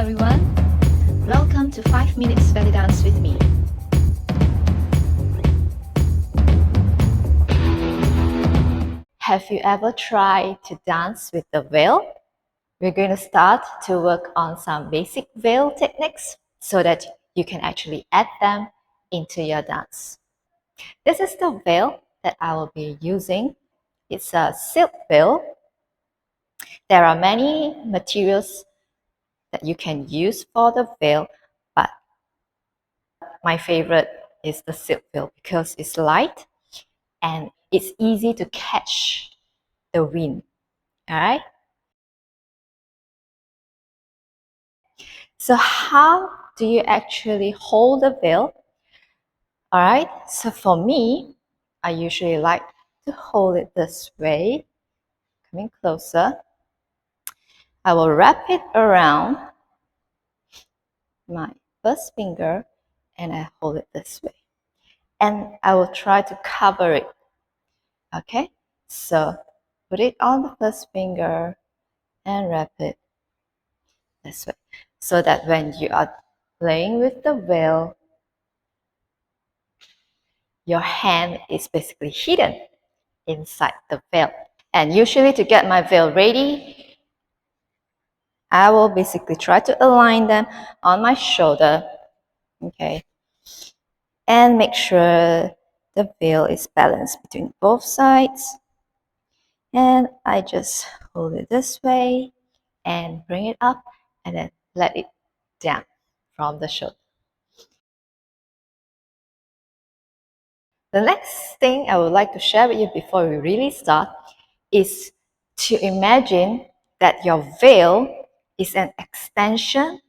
everyone. Welcome to 5 Minutes Belly Dance with me. Have you ever tried to dance with the veil? We're going to start to work on some basic veil techniques so that you can actually add them into your dance. This is the veil that I will be using. It's a silk veil. There are many materials that you can use for the veil, but my favorite is the silk veil because it's light and it's easy to catch the wind. All right. So how do you actually hold the veil? All right. So for me, I usually like to hold it this way, coming closer. I will wrap it around my first finger and I hold it this way. And I will try to cover it. Okay. So put it on the first finger and wrap it this way, so that when you are playing with the veil, your hand is basically hidden inside the veil. And usually to get my veil ready, I will basically try to align them on my shoulder, okay, and make sure the veil is balanced between both sides. And I just hold it this way and bring it up and then let it down from the shoulder. The next thing I would like to share with you before we really start is to imagine that your veil is an extension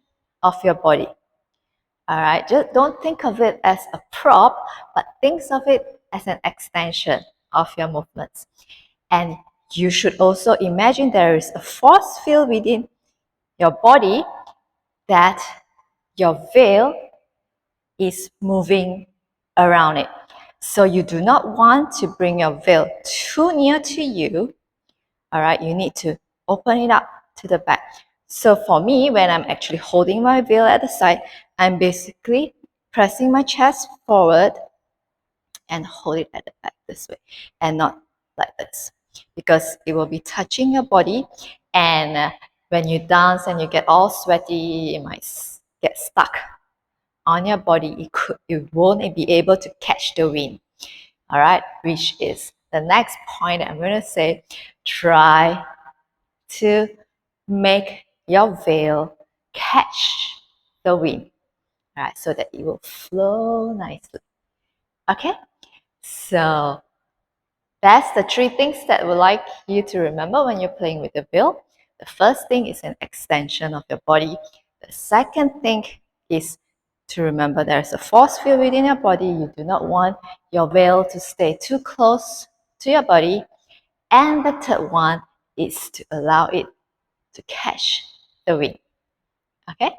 of your body. All right, just don't think of it as a prop, but think of it as an extension of your movements. And you should also imagine there is a force field within your body that your veil is moving around it. So you do not want to bring your veil too near to you. All right, you need to open it up to the back. So for me, when I'm actually holding my veil at the side, I'm basically pressing my chest forward and hold it at the back this way and not like this, because it will be touching your body. And when you dance and you get all sweaty, it might get stuck on your body. It won't be able to catch the wind. All right, which is the next point I'm going to say. Try to make your veil catch the wind, all right, so that it will flow nicely. Okay, so that's the 3 things that I would like you to remember when you're playing with the veil. The first thing is an extension of your body. The second thing is to remember there's a force field within your body. You do not want your veil to stay too close to your body. And the third one is to allow it to catch the wind. Okay?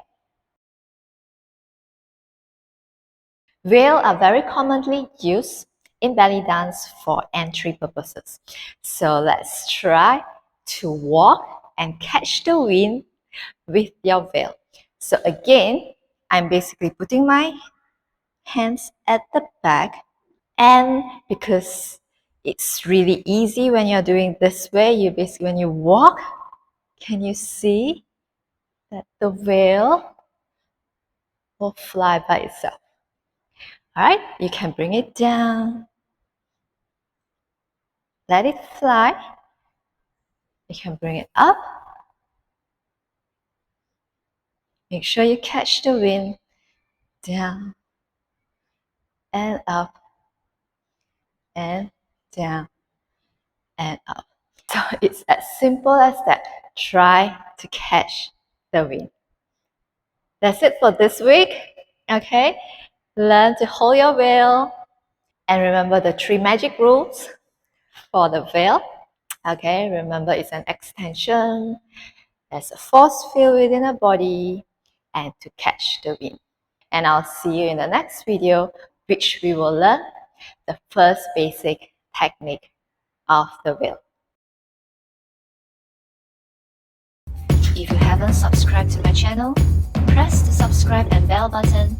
Veil are very commonly used in belly dance for entry purposes. So let's try to walk and catch the wind with your veil. So again, I'm basically putting my hands at the back, and because it's really easy when you're doing this way, you basically, when you walk, can you see that the veil will fly by itself? All right, you can bring it down, let it fly. You can bring it up. Make sure you catch the wind, down and up and down and up. So it's as simple as that. Try to catch the wind. That's it for this week. Okay, learn to hold your veil and remember the 3 magic rules for the veil. Okay, remember it's an extension, there's a force field within the body, and to catch the wind. And I'll see you in the next video, which we will learn the first basic technique of the veil. If you haven't subscribed to my channel, press the subscribe and bell button.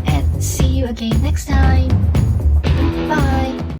And see you again next time.